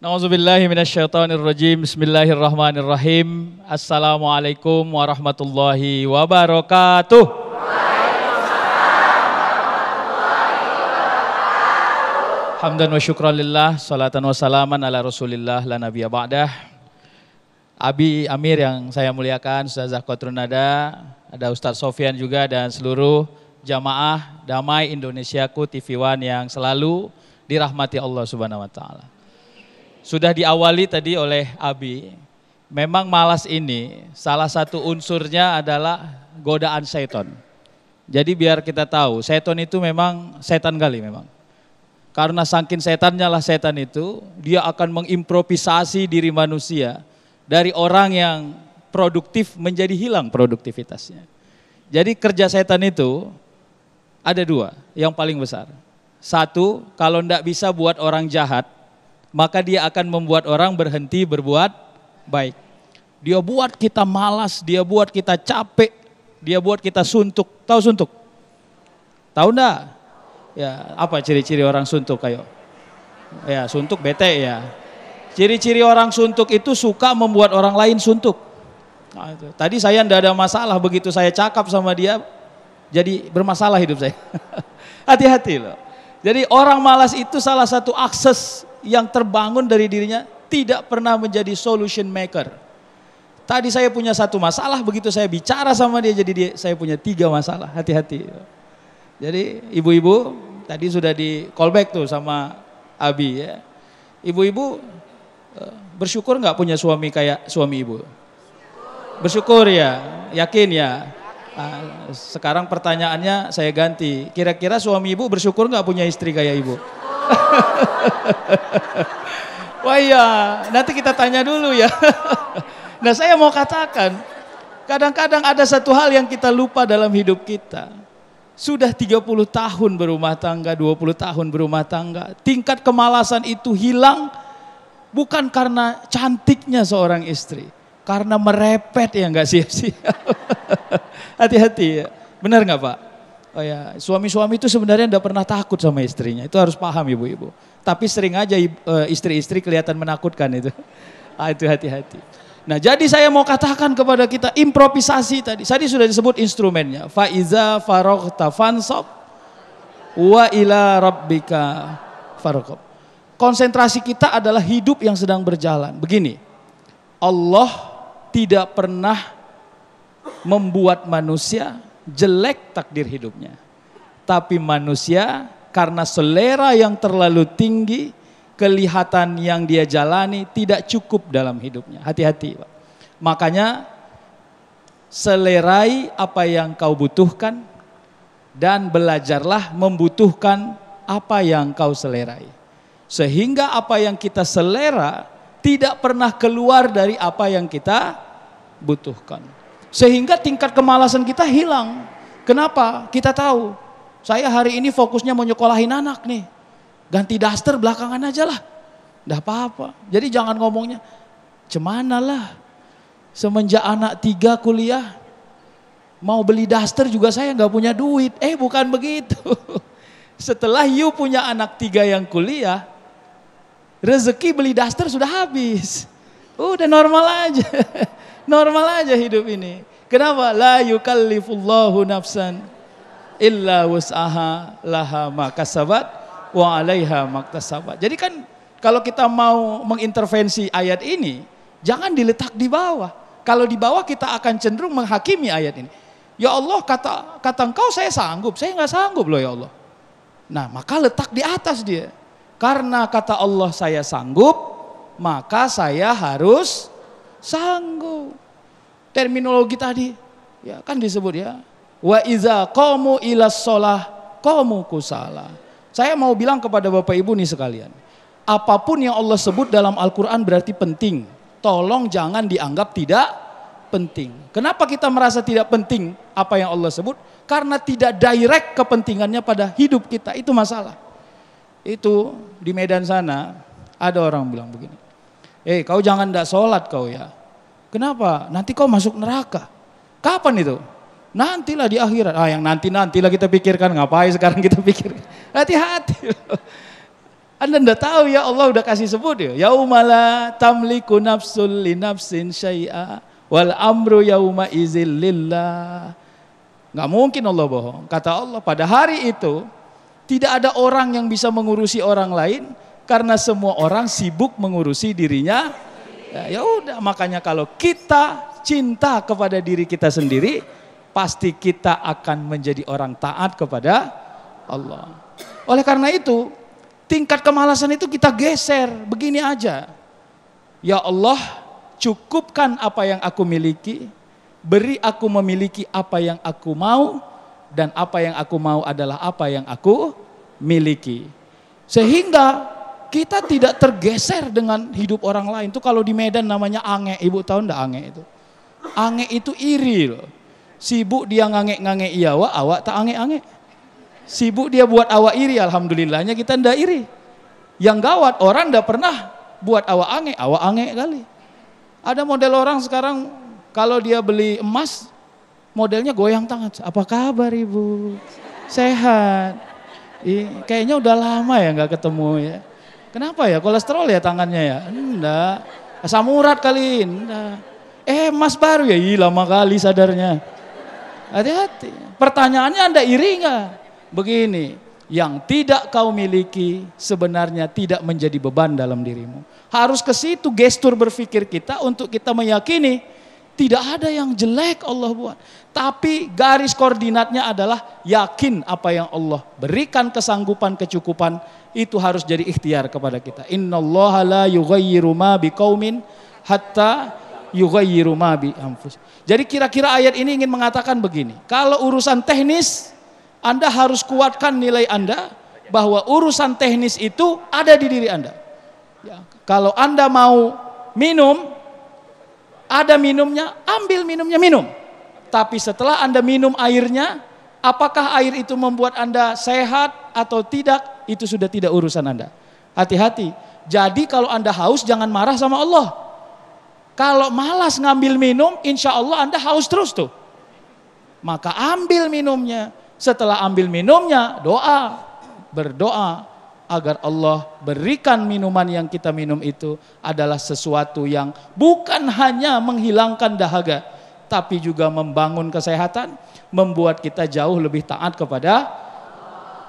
Nauzubillahi minasyaitonirrajim. Bismillahirrahmanirrahim. Assalamualaikum warahmatullahi wabarakatuh. Hamdan wa syukran lillah, salatan wa salaman ala rasulillah la nabiyya ba'dah. Abi Amir yang saya muliakan, Ustazah Qatrun ada Ustaz Sofyan juga dan seluruh jamaah Damai Indonesiaku TV One yang selalu dirahmati Allah Subhanahu wa taala. Sudah diawali tadi oleh Abi, memang malas ini salah satu unsurnya adalah godaan setan. Jadi biar kita tahu, setan itu memang setan kali memang. Karena saking setannya lah setan itu, dia akan mengimprovisasi diri manusia dari orang yang produktif menjadi hilang produktivitasnya. Jadi kerja setan itu ada dua yang paling besar. Satu, kalau tidak bisa buat orang jahat, maka dia akan membuat orang berhenti berbuat baik. Dia buat kita malas, dia buat kita capek, dia buat kita suntuk. Tahu suntuk? Tahu enggak? Ya, apa ciri-ciri orang suntuk ayo? Ya, suntuk bete ya. Ciri-ciri orang suntuk itu suka membuat orang lain suntuk. Nah, itu. Tadi saya enggak ada masalah, begitu saya cakap sama dia jadi bermasalah hidup saya. Hati-hati loh. Jadi orang malas itu salah satu akses yang terbangun dari dirinya tidak pernah menjadi solution maker. Tadi saya punya satu masalah, begitu saya bicara sama dia jadi saya punya 3 masalah. Hati-hati. Jadi ibu-ibu tadi sudah di callback tuh sama Abi ya. Ibu-ibu bersyukur nggak punya suami kayak suami ibu? Bersyukur ya, yakin ya. Nah, sekarang pertanyaannya saya ganti. Kira-kira suami ibu bersyukur nggak punya istri kayak ibu? Wah iya, nanti kita tanya dulu ya. Nah saya mau katakan, kadang-kadang ada satu hal yang kita lupa dalam hidup kita. Sudah 30 tahun berumah tangga, 20 tahun berumah tangga. Tingkat kemalasan itu hilang bukan karena cantiknya seorang istri. Karena merepet ya nggak siap-siap. Hati-hati ya, benar nggak Pak? Oh ya, suami-suami itu sebenarnya tidak pernah takut sama istrinya. Itu harus paham ibu-ibu. Tapi sering aja istri-istri kelihatan menakutkan itu. Ah, itu hati-hati. Nah jadi saya mau katakan kepada kita improvisasi tadi. Tadi sudah disebut instrumennya. Faiza faroghta fansab wa ila rabbika farghab. Konsentrasi kita adalah hidup yang sedang berjalan. Begini, Allah tidak pernah membuat manusia jelek takdir hidupnya. Tapi manusia karena selera yang terlalu tinggi, kelihatan yang dia jalani tidak cukup dalam hidupnya. Hati-hati Pak. Makanya selerai apa yang kau butuhkan dan belajarlah membutuhkan apa yang kau selerai. Sehingga apa yang kita selera tidak pernah keluar dari apa yang kita butuhkan. Sehingga tingkat kemalasan kita hilang. Kenapa? Kita tahu. Saya hari ini fokusnya mau nyekolahin anak nih. Ganti daster belakangan aja lah. Nggak apa-apa. Jadi jangan ngomongnya, cemana lah. Semenjak anak 3 kuliah, mau beli daster juga saya nggak punya duit. Bukan begitu. Setelah you punya anak 3 yang kuliah, rezeki beli daster sudah habis. Udah normal aja. Normal aja hidup ini. Kenapa? La yukallifullahu nafsan illa wus'aha laha ma kasabat wa 'alaiha maktasabat. Jadi kan kalau kita mau mengintervensi ayat ini, jangan diletak di bawah. Kalau di bawah kita akan cenderung menghakimi ayat ini. Ya Allah, kata engkau saya sanggup, saya nggak sanggup loh ya Allah. Nah, maka letak di atas dia. Karena kata Allah saya sanggup, maka saya harus sanggup. Terminologi tadi ya kan disebut ya. Wa iza qamu ilas shalah qamu kusala. Saya mau bilang kepada Bapak Ibu nih sekalian. Apapun yang Allah sebut dalam Al-Quran berarti penting. Tolong jangan dianggap tidak penting. Kenapa kita merasa tidak penting apa yang Allah sebut? Karena tidak direct kepentingannya pada hidup kita. Itu masalah. Itu di Medan sana ada orang bilang begini. Kau jangan tidak sholat kau ya. Kenapa? Nanti kau masuk neraka. Kapan itu? Nantilah di akhirat. Yang nanti-nantilah kita pikirkan, ngapain sekarang kita pikirkan. Hati-hati. Anda enggak tahu ya, Allah udah kasih sebut ya. Yaumala tamliku nafsul li nafsin syai'a wal amru yauma izil lillah. Enggak mungkin Allah bohong. Kata Allah, pada hari itu tidak ada orang yang bisa mengurusi orang lain karena semua orang sibuk mengurusi dirinya. Ya udah, makanya kalau kita cinta kepada diri kita sendiri, pasti kita akan menjadi orang taat kepada Allah. Oleh karena itu, tingkat kemalasan itu kita geser begini aja. Ya Allah, cukupkan apa yang aku miliki, beri aku memiliki apa yang aku mau, dan apa yang aku mau adalah apa yang aku miliki. Sehingga kita tidak tergeser dengan hidup orang lain. Itu kalau di Medan namanya ange, ibu tahu enggak ange itu? Ange itu iri loh. Sibuk dia ngange-ngange iyawa, awak tak ange-ange. Sibuk dia buat awak iri, alhamdulillahnya kita ndak iri. Yang gawat, orang ndak pernah buat awak ange kali. Ada model orang sekarang kalau dia beli emas, modelnya goyang tangan. Apa kabar ibu? Sehat. Kayaknya udah lama ya nggak ketemu ya. Kenapa ya? Kolesterol ya tangannya ya? Enggak. Asam urat kali. Enggak. Emas baru ya? Lama kali sadarnya. Hati-hati. Pertanyaannya Anda iri nggak? Begini, yang tidak kau miliki sebenarnya tidak menjadi beban dalam dirimu. Harus ke situ gestur berpikir kita untuk kita meyakini tidak ada yang jelek Allah buat. Tapi garis koordinatnya adalah yakin apa yang Allah berikan kesanggupan, kecukupan, itu harus jadi ikhtiar kepada kita. Innallaha la yughayyiru ma biqaumin hatta yughayyiru ma bi anfusihim. Jadi kira-kira ayat ini ingin mengatakan begini, kalau urusan teknis Anda harus kuatkan nilai Anda bahwa urusan teknis itu ada di diri Anda. Ya, kalau Anda mau minum, ada minumnya, ambil minumnya, minum. Tapi setelah Anda minum airnya, apakah air itu membuat Anda sehat atau tidak, itu sudah tidak urusan Anda. Hati-hati. Jadi kalau Anda haus jangan marah sama Allah. Kalau malas ngambil minum, insya Allah Anda haus terus tuh. Maka ambil minumnya. Setelah ambil minumnya, berdoa agar Allah berikan minuman yang kita minum itu adalah sesuatu yang bukan hanya menghilangkan dahaga, tapi juga membangun kesehatan, membuat kita jauh lebih taat kepada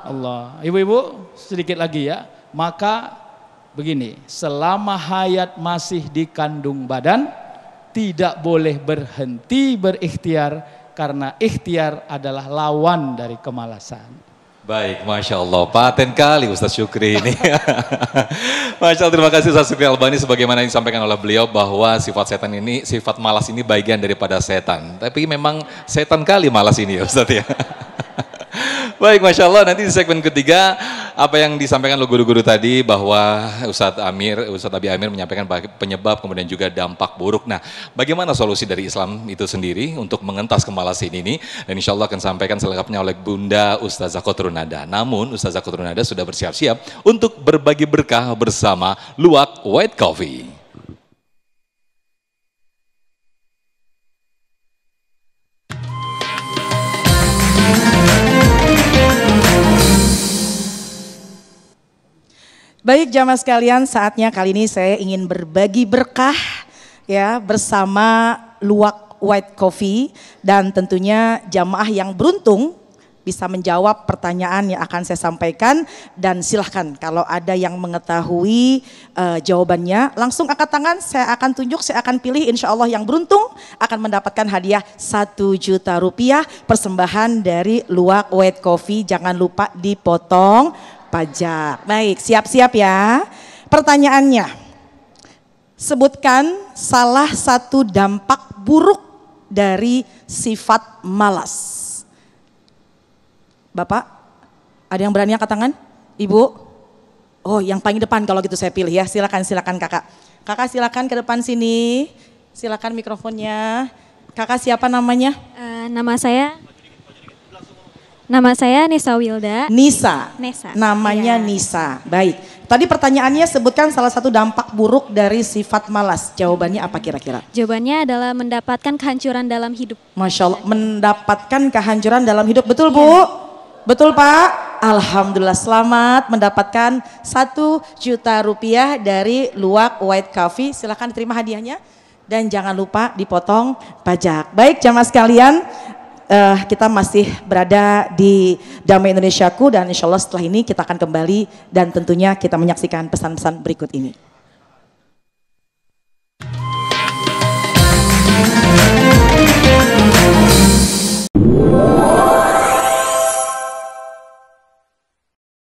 Allah. Ibu-ibu, sedikit lagi ya. Maka begini, selama hayat masih di kandung badan, tidak boleh berhenti berikhtiar, karena ikhtiar adalah lawan dari kemalasan. Baik, Masya Allah, paten kali Ustaz Syukri ini. Masya Allah, terima kasih Ustaz Syukri Albani, sebagaimana yang disampaikan oleh beliau bahwa sifat setan ini, sifat malas ini bagian daripada setan. Tapi memang setan kali malas ini ya Ustaz ya. Baik, Masya Allah, nanti di segmen ketiga apa yang disampaikan oleh guru-guru tadi bahwa Ustadz Abi Amir menyampaikan penyebab kemudian juga dampak buruk. Nah, bagaimana solusi dari Islam itu sendiri untuk mengentas kemalasan ini? Dan insya Allah akan sampaikan selengkapnya oleh Bunda Ustazah Kotrunada. Namun Ustazah Kotrunada sudah bersiap-siap untuk berbagi berkah bersama Luwak White Coffee. Baik jamaah sekalian, saatnya kali ini saya ingin berbagi berkah ya bersama Luwak White Coffee, dan tentunya jamaah yang beruntung bisa menjawab pertanyaan yang akan saya sampaikan, dan silahkan kalau ada yang mengetahui jawabannya langsung angkat tangan, saya akan tunjuk, saya akan pilih, insya Allah yang beruntung akan mendapatkan hadiah 1 juta rupiah persembahan dari Luwak White Coffee. Jangan lupa dipotong pajak. Baik, siap-siap ya. Pertanyaannya, sebutkan salah satu dampak buruk dari sifat malas. Bapak, ada yang berani angkat tangan? Ibu? Oh, yang paling depan kalau gitu saya pilih ya. Silakan kakak. Kakak silakan ke depan sini. Silakan mikrofonnya. Kakak siapa namanya? Nama saya Nisa Wilda. Nisa. Nesa. Namanya Ya. Nisa. Baik. Tadi pertanyaannya sebutkan salah satu dampak buruk dari sifat malas. Jawabannya apa kira-kira? Jawabannya adalah mendapatkan kehancuran dalam hidup. Masya Allah, mendapatkan kehancuran dalam hidup. Betul Bu? Betul Pak? Alhamdulillah, selamat mendapatkan 1 juta rupiah dari Luwak White Coffee. Silahkan terima hadiahnya. Dan jangan lupa dipotong pajak. Baik jamaah sekalian, kita masih berada di Damai Indonesiaku dan insya Allah setelah ini kita akan kembali dan tentunya kita menyaksikan pesan-pesan berikut ini.